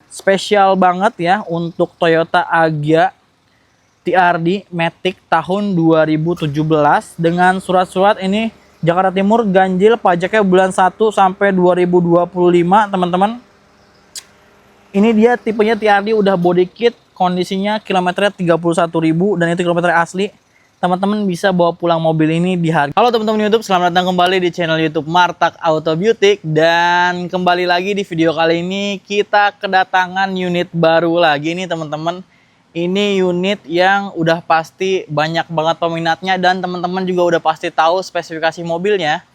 spesial banget ya untuk Toyota Agya TRD Matic tahun 2017 dengan surat-surat ini Jakarta Timur, ganjil, pajaknya bulan 1 sampai 2025 teman-teman. Ini dia tipenya TRD, udah body kit, kondisinya kilometernya 31.000 dan itu kilometer asli. Teman-teman bisa bawa pulang mobil ini di harga. Halo teman-teman YouTube, selamat datang kembali di channel YouTube Martak Auto Beauty. Dan kembali lagi di video kali ini kita kedatangan unit baru lagi nih teman-teman. Ini unit yang udah pasti banyak banget peminatnya dan teman-teman juga udah pasti tahu spesifikasi mobilnya.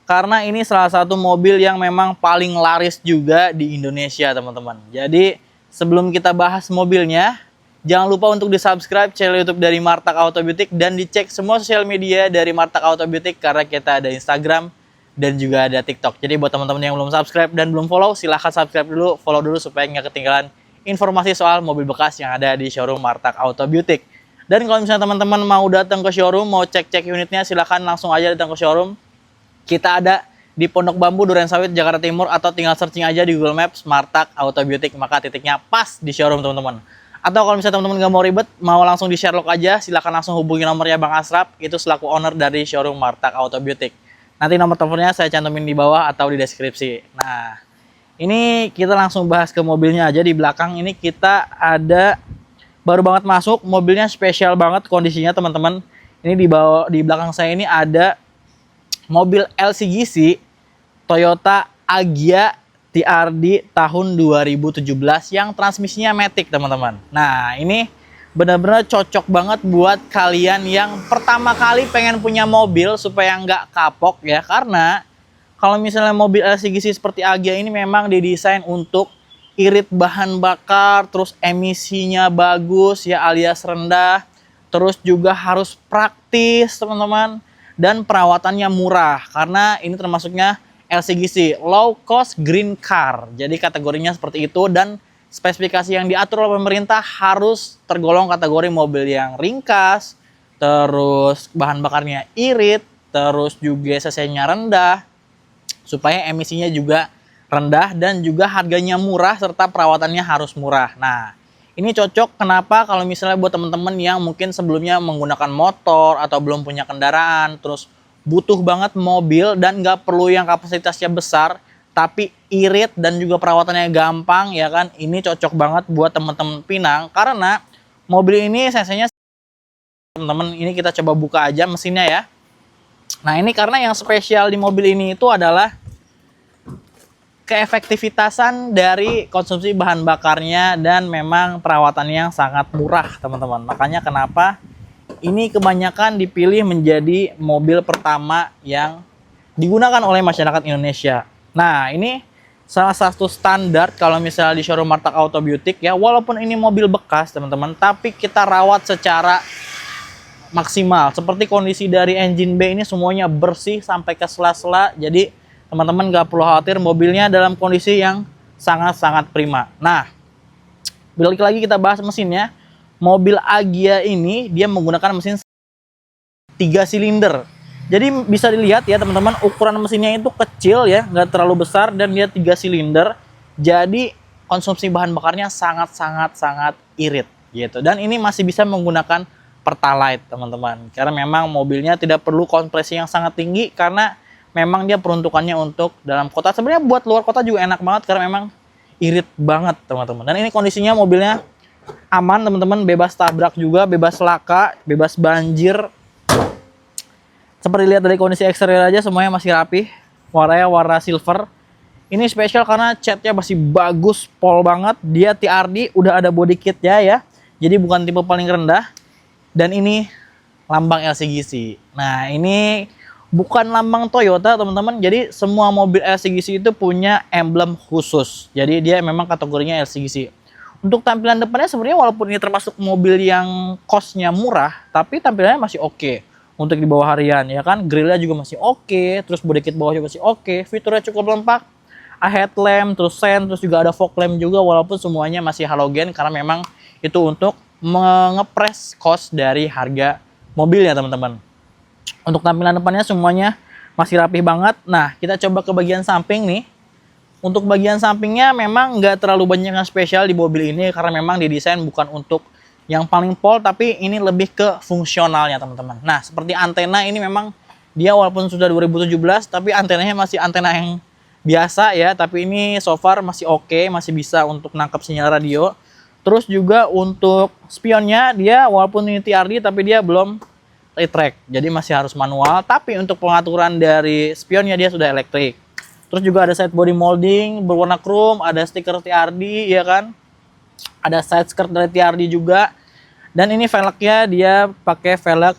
Karena ini salah satu mobil yang memang paling laris juga di Indonesia teman-teman. Jadi sebelum kita bahas mobilnya, jangan lupa untuk di-subscribe channel YouTube dari Martak Auto Beauty dan dicek semua sosial media dari Martak Auto Beauty karena kita ada Instagram dan juga ada TikTok. Jadi buat teman-teman yang belum subscribe dan belum follow, silahkan subscribe dulu, follow dulu supaya nggak ketinggalan informasi soal mobil bekas yang ada di showroom Martak Auto Beauty. Dan kalau misalnya teman-teman mau datang ke showroom, mau cek-cek unitnya, silahkan langsung aja datang ke showroom. Kita ada di Pondok Bambu, Durensawit, Jakarta Timur, atau tinggal searching aja di Google Maps Martak Auto Beauty, maka titiknya pas di showroom teman-teman. Atau kalau misalnya teman-teman nggak mau ribet, mau langsung di Sherlock aja, silahkan langsung hubungi nomornya Bang Asraf, itu selaku owner dari showroom Martak Auto Beauty. Nanti nomor teleponnya saya cantumin di bawah atau di deskripsi. Nah, ini kita langsung bahas ke mobilnya aja. Di belakang ini kita ada, baru banget masuk, mobilnya spesial banget kondisinya teman-teman. Ini di belakang saya ini ada mobil LCGC Toyota Agya TRD tahun 2017 yang transmisinya matic teman-teman. Nah ini benar-benar cocok banget buat kalian yang pertama kali pengen punya mobil supaya nggak kapok ya. Karena kalau misalnya mobil LCGC seperti Agya ini memang didesain untuk irit bahan bakar, terus emisinya bagus ya alias rendah, terus juga harus praktis teman-teman, dan perawatannya murah karena ini termasuknya LCGC, low cost green car. Jadi kategorinya seperti itu dan spesifikasi yang diatur oleh pemerintah harus tergolong kategori mobil yang ringkas, terus bahan bakarnya irit, terus juga cc-nya rendah, supaya emisinya juga rendah dan juga harganya murah serta perawatannya harus murah. Nah, ini cocok kenapa kalau misalnya buat teman-teman yang mungkin sebelumnya menggunakan motor atau belum punya kendaraan, terus butuh banget mobil dan nggak perlu yang kapasitasnya besar, tapi irit dan juga perawatannya gampang ya kan. Ini cocok banget buat teman-teman Pinang karena mobil ini cc-nya teman-teman, ini kita coba buka aja mesinnya ya. Nah ini karena yang spesial di mobil ini itu adalah keefektivitasan dari konsumsi bahan bakarnya dan memang perawatannya yang sangat murah teman-teman. Makanya kenapa ini kebanyakan dipilih menjadi mobil pertama yang digunakan oleh masyarakat Indonesia. Nah ini salah satu standar kalau misalnya di showroom Martak Auto Beauty ya, walaupun ini mobil bekas teman-teman, tapi kita rawat secara maksimal. Seperti kondisi dari engine bay ini semuanya bersih sampai ke sela-sela, jadi teman-teman gak perlu khawatir, mobilnya dalam kondisi yang sangat-sangat prima. Nah, balik lagi kita bahas mesinnya. Mobil Agya ini dia menggunakan mesin 3 silinder. Jadi bisa dilihat ya teman-teman, ukuran mesinnya itu kecil ya, nggak terlalu besar dan dia 3 silinder. Jadi konsumsi bahan bakarnya sangat irit gitu. Dan ini masih bisa menggunakan Pertalite teman-teman. Karena memang mobilnya tidak perlu kompresi yang sangat tinggi karena memang dia peruntukannya untuk dalam kota. Sebenarnya buat luar kota juga enak banget karena memang irit banget teman-teman. Dan ini kondisinya mobilnya aman teman-teman, bebas tabrak juga, bebas laka, bebas banjir. Seperti lihat dari kondisi eksterior aja semuanya masih rapi. Warnanya warna silver. Ini spesial karena catnya masih bagus, pol banget. Dia TRD udah ada body kitnya ya. Jadi bukan tipe paling rendah. Dan ini lambang LCGC. Nah ini bukan lambang Toyota teman-teman. Jadi semua mobil LCGC itu punya emblem khusus. Jadi dia memang kategorinya LCGC. Untuk tampilan depannya sebenarnya walaupun ini termasuk mobil yang cost-nya murah, tapi tampilannya masih oke untuk di bawah harian ya kan. Grillnya juga masih oke, terus body kit bawah juga masih oke, fiturnya cukup lengkap. Headlamp, terus sen, terus juga ada fog lamp juga walaupun semuanya masih halogen karena memang itu untuk mengepres cost dari harga mobilnya teman-teman. Untuk tampilan depannya semuanya masih rapih banget. Nah kita coba ke bagian samping nih. Untuk bagian sampingnya memang nggak terlalu banyak yang spesial di mobil ini karena memang didesain bukan untuk yang paling pol, tapi ini lebih ke fungsionalnya teman-teman. Nah, seperti antena ini memang dia walaupun sudah 2017 tapi antenanya masih antena yang biasa ya, tapi ini so far masih oke, masih bisa untuk nangkap sinyal radio. Terus juga untuk spionnya dia walaupun ini TRD tapi dia belum retract, jadi masih harus manual. Tapi untuk pengaturan dari spionnya dia sudah elektrik. Terus juga ada side body molding berwarna chrome, ada stiker TRD ya kan. Ada side skirt dari TRD juga. Dan ini velgnya dia pakai velg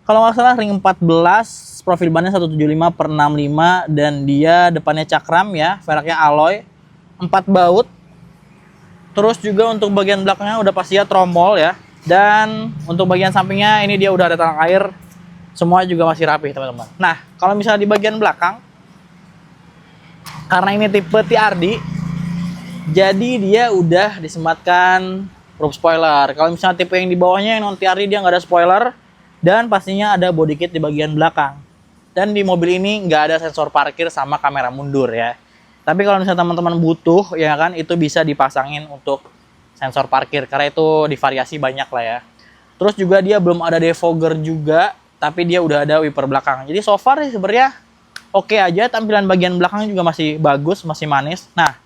kalau nggak salah ring 14, profil bannya 175/65 dan dia depannya cakram ya, velgnya alloy, 4 baut. Terus juga untuk bagian belakangnya udah pasti ya tromol ya. Dan untuk bagian sampingnya ini dia udah ada talang air. Semua juga masih rapi teman-teman. Nah, kalau misalnya di bagian belakang, karena ini tipe TRD, jadi dia udah disematkan roof spoiler. Kalau misalnya tipe yang di bawahnya yang non TRD dia nggak ada spoiler, dan pastinya ada body kit di bagian belakang. Dan di mobil ini nggak ada sensor parkir sama kamera mundur ya. Tapi kalau misalnya teman-teman butuh ya kan, itu bisa dipasangin untuk sensor parkir karena itu divariasi banyak lah ya. Terus juga dia belum ada defogger juga, tapi dia udah ada wiper belakang. Jadi so far sih sebenarnya oke aja, tampilan bagian belakang juga masih bagus, masih manis. Nah,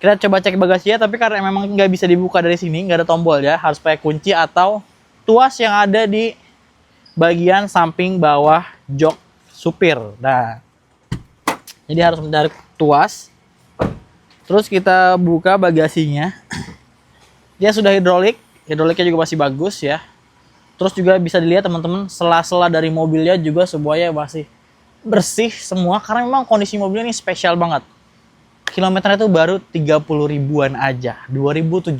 kita coba cek bagasinya, tapi karena memang nggak bisa dibuka dari sini, nggak ada tombol ya, harus pakai kunci atau tuas yang ada di bagian samping bawah jok supir. Nah, jadi harus mencari tuas. Terus kita buka bagasinya. Dia sudah hidroliknya juga masih bagus ya. Terus juga bisa dilihat teman-teman, sela-sela dari mobilnya juga semuanya masih bersih semua karena memang kondisi mobilnya ini spesial banget. Kilometernya itu baru 30 ribuan aja, 2017.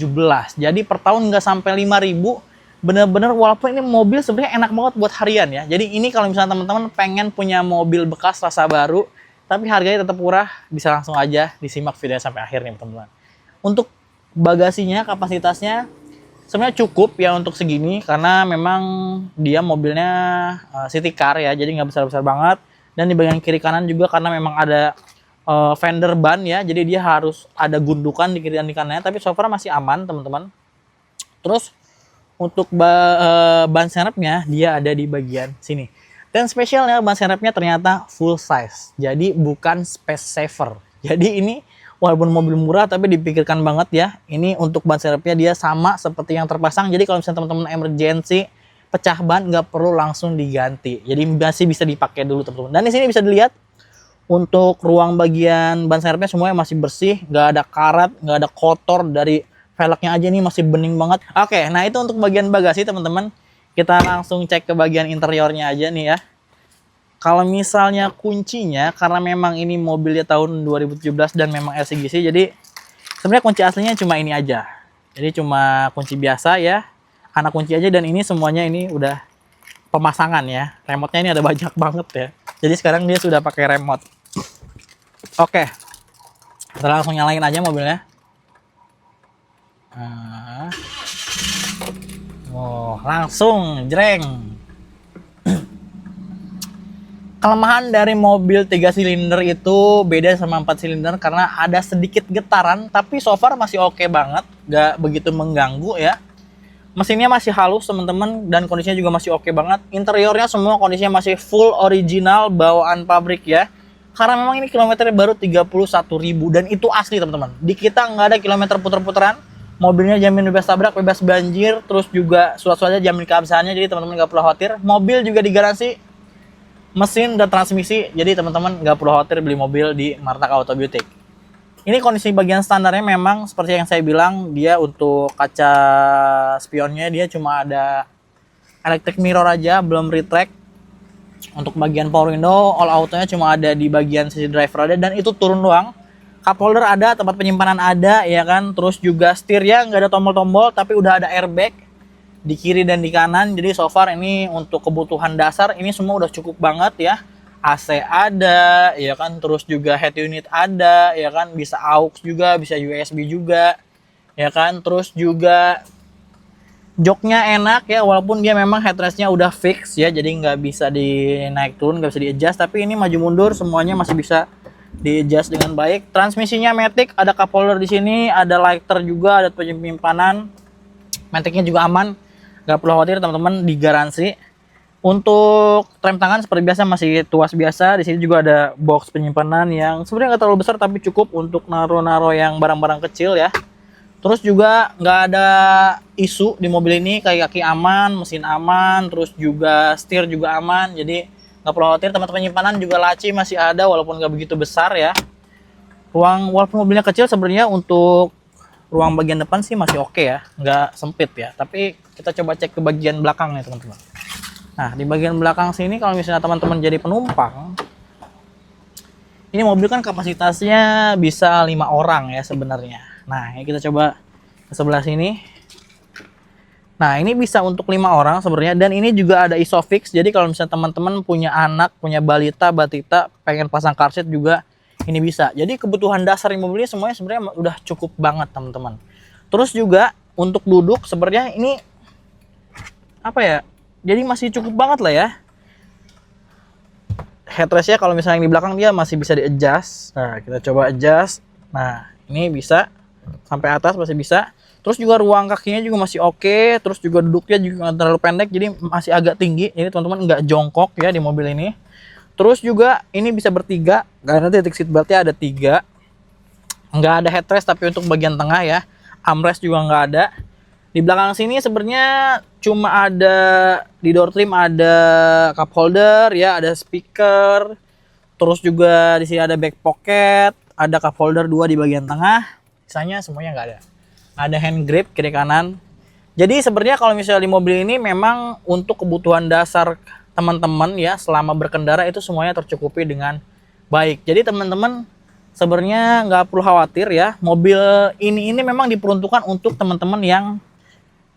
Jadi per tahun nggak sampai 5 ribu. Bener-bener walaupun ini mobil sebenarnya enak banget buat harian ya. Jadi ini kalau misalnya teman-teman pengen punya mobil bekas rasa baru, tapi harganya tetap murah, bisa langsung aja disimak videonya sampai akhir nih teman-teman. Untuk bagasinya, kapasitasnya sebenarnya cukup ya untuk segini karena memang dia mobilnya city car ya, jadi nggak besar-besar banget. Dan di bagian kiri kanan juga karena memang ada fender ban ya, jadi dia harus ada gundukan di kiri dan di kanannya, tapi so far masih aman teman-teman. Terus untuk ban serepnya dia ada di bagian sini. Dan spesialnya ban serepnya ternyata full size, jadi bukan space saver. Jadi ini walaupun mobil murah tapi dipikirkan banget ya. Ini untuk ban serepnya dia sama seperti yang terpasang, jadi kalau misalnya teman-teman emergency pecah ban nggak perlu langsung diganti, jadi masih bisa dipakai dulu teman-teman. Dan di sini bisa dilihat untuk ruang bagian ban serepnya semuanya masih bersih, nggak ada karat, nggak ada kotor, dari velgnya aja nih masih bening banget. Oke, nah itu untuk bagian bagasi teman-teman. Kita langsung cek ke bagian interiornya aja nih ya. Kalau misalnya kuncinya, karena memang ini mobilnya tahun 2017 dan memang LCGC, jadi sebenarnya kunci aslinya cuma ini aja. Jadi cuma kunci biasa ya, anak kunci aja, dan ini semuanya ini udah pemasangan ya. Remote-nya ini ada banyak banget ya. Jadi sekarang dia sudah pakai remote. Oke, kita langsung nyalain aja mobilnya. Nah. Oh, langsung jreng. Kelemahan dari mobil 3 silinder itu beda sama 4 silinder karena ada sedikit getaran, tapi so far masih oke banget, gak begitu mengganggu ya. Mesinnya masih halus teman-teman dan kondisinya juga masih oke banget. Interiornya semua kondisinya masih full original bawaan pabrik ya. Karena memang ini kilometernya baru 31.000 dan itu asli teman-teman. Di kita nggak ada kilometer puter-puteran. Mobilnya jamin bebas tabrak, bebas banjir, terus juga surat-suratnya jamin keabsahannya, jadi teman-teman nggak perlu khawatir. Mobil juga digaransi mesin dan transmisi, jadi teman-teman nggak perlu khawatir beli mobil di Martak Auto Beauty. Ini kondisi bagian standarnya memang seperti yang saya bilang, dia untuk kaca spionnya dia cuma ada electric mirror aja, belum retract. Untuk bagian power window, all auto-nya cuma ada di bagian sisi driver ada, dan itu turun doang. Cup holder ada, tempat penyimpanan ada ya kan. Terus juga setirnya nggak ada tombol-tombol, tapi udah ada airbag di kiri dan di kanan. Jadi so far ini untuk kebutuhan dasar ini semua udah cukup banget ya. AC ada ya kan, terus juga head unit ada ya kan, bisa aux juga, bisa USB juga ya kan. Terus juga joknya enak ya, walaupun dia memang headrestnya udah fix ya, jadi nggak bisa dinaik turun, nggak bisa di adjust, tapi ini maju mundur semuanya masih bisa di-adjust dengan baik. Transmisinya matic, ada cup holder di sini, ada lighter juga, ada penyimpanan. Maticnya juga aman, nggak perlu khawatir teman-teman, digaransi. Untuk rem tangan seperti biasa masih tuas biasa. Di sini juga ada box penyimpanan yang sebenarnya nggak terlalu besar tapi cukup untuk naro-naro yang barang-barang kecil ya. Terus juga nggak ada isu di mobil ini, kayak kaki aman, mesin aman, terus juga setir juga aman. Jadi nggak perlu khawatir. Tempat penyimpanan juga laci masih ada walaupun nggak begitu besar ya. Walaupun mobilnya kecil sebenarnya untuk ruang bagian depan sih masih oke ya, nggak sempit ya. Tapi kita coba cek ke bagian belakang nih teman-teman. Nah di bagian belakang sini kalau misalnya teman-teman jadi penumpang, ini mobil kan kapasitasnya bisa 5 orang ya sebenarnya. Nah, ini kita coba ke sebelah sini. Nah, ini bisa untuk 5 orang sebenarnya, dan ini juga ada isofix. Jadi kalau misalnya teman-teman punya anak, punya balita, batita, pengen pasang car seat juga ini bisa. Jadi kebutuhan dasar di mobil ini semuanya sebenarnya udah cukup banget, teman-teman. Terus juga untuk duduk sebenarnya ini apa ya? Jadi masih cukup banget lah ya. Headrestnya kalau misalnya yang di belakang dia masih bisa di-adjust. Nah, kita coba adjust. Nah, ini bisa sampai atas masih bisa. Terus juga ruang kakinya juga masih oke. Terus juga duduknya juga nggak terlalu pendek, jadi masih agak tinggi. Jadi teman-teman nggak jongkok ya di mobil ini. Terus juga ini bisa bertiga, karena titik seat beltnya ada 3. Nggak ada headrest tapi untuk bagian tengah ya. Armrest juga nggak ada. Di belakang sini sebenarnya cuma ada di door trim ada cup holder ya, ada speaker. Terus juga di sini ada back pocket, ada cup holder 2 di bagian tengah. Sisanya semuanya nggak ada. Ada hand grip kiri kanan. Jadi sebenarnya kalau misalnya di mobil ini memang untuk kebutuhan dasar teman-teman ya selama berkendara itu semuanya tercukupi dengan baik. Jadi teman-teman sebenarnya nggak perlu khawatir ya. Mobil ini memang diperuntukkan untuk teman-teman yang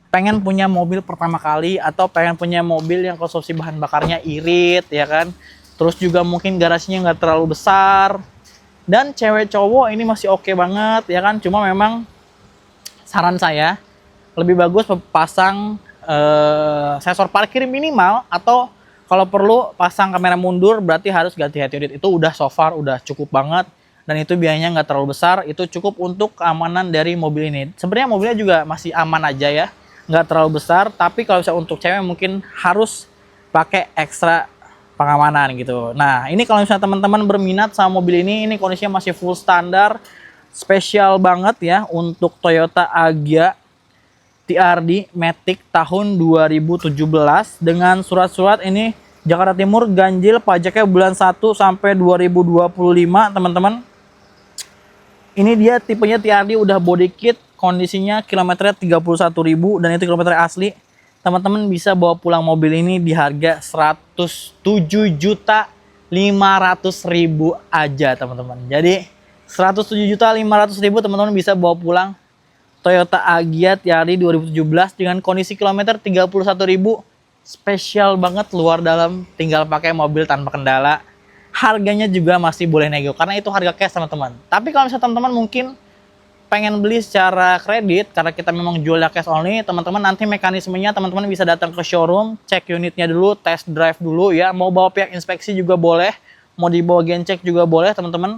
pengen punya mobil pertama kali atau pengen punya mobil yang konsumsi bahan bakarnya irit ya kan. Terus juga mungkin garasinya nggak terlalu besar. Dan cewek cowok ini masih oke banget ya kan. Cuma memang saran saya lebih bagus pasang sensor parkir minimal, atau kalau perlu pasang kamera mundur, berarti harus ganti head unit. Itu udah so far udah cukup banget, dan itu biayanya nggak terlalu besar. Itu cukup untuk keamanan dari mobil ini. Sebenarnya mobilnya juga masih aman aja ya, nggak terlalu besar. Tapi kalau misalnya untuk cewek mungkin harus pakai ekstra pengamanan gitu. Nah, ini kalau misalnya teman-teman berminat sama mobil ini kondisinya masih full standar, spesial banget ya untuk Toyota Agya TRD Matic tahun 2017 dengan surat-surat ini Jakarta Timur, ganjil, pajaknya bulan 1 sampai 2025, teman-teman. Ini dia tipenya TRD, udah body kit, kondisinya kilometernya 31.000 dan itu kilometer asli. Teman-teman bisa bawa pulang mobil ini di harga 107.500.000 aja, teman-teman. Jadi 107.500.000 teman-teman bisa bawa pulang Toyota Agya TRD 2017 dengan kondisi kilometer 31.000. Spesial banget, luar dalam, tinggal pakai mobil tanpa kendala. Harganya juga masih boleh nego karena itu harga cash, teman-teman. Tapi kalau misalnya teman-teman mungkin pengen beli secara kredit, karena kita memang jualnya cash only, teman-teman nanti mekanismenya teman-teman bisa datang ke showroom, cek unitnya dulu, test drive dulu ya. Mau bawa pihak inspeksi juga boleh, mau dibawa gen cek juga boleh, teman-teman.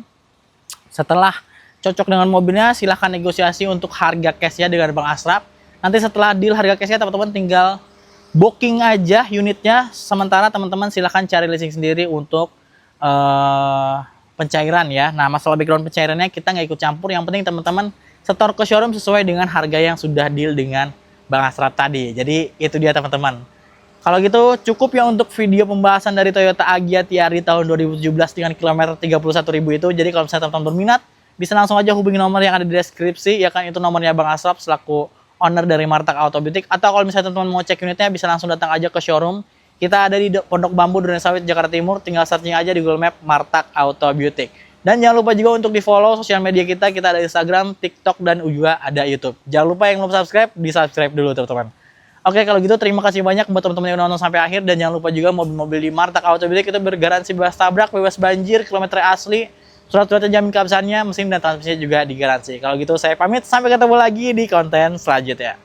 Setelah cocok dengan mobilnya, silahkan negosiasi untuk harga cashnya dengan Bang Asraf. Nanti setelah deal harga cashnya, teman-teman tinggal booking aja unitnya. Sementara teman-teman silahkan cari leasing sendiri untuk pencairan ya. Nah, masalah background pencairannya kita nggak ikut campur. Yang penting teman-teman setor ke showroom sesuai dengan harga yang sudah deal dengan Bang Asraf tadi. Jadi itu dia, teman-teman. Kalau gitu cukup ya untuk video pembahasan dari Toyota Agya TRD tahun 2017 dengan kilometer 31.000 itu. Jadi kalau misalnya teman-teman berminat, bisa langsung aja hubungi nomor yang ada di deskripsi ya kan, itu nomornya Bang Asraf selaku owner dari Martak Auto Beauty. Atau kalau misalnya teman-teman mau cek unitnya, bisa langsung datang aja ke showroom. Kita ada di Pondok Bambu, Durensawit, Jakarta Timur. Tinggal searching aja di Google Map Martak Auto Beauty. Dan jangan lupa juga untuk di follow sosial media kita. Kita ada Instagram, TikTok, dan juga ada YouTube. Jangan lupa yang belum subscribe, di subscribe dulu, teman-teman. Oke, kalau gitu terima kasih banyak buat teman-teman yang udah nonton sampai akhir. Dan jangan lupa juga mobil-mobil di Martak Auto Beauty itu bergaransi bebas tabrak, bebas banjir, kilometer asli, surat-surat jamin keabsahannya, mesin dan transmisinya juga digaransi. Kalau gitu saya pamit, sampai ketemu lagi di konten selanjutnya.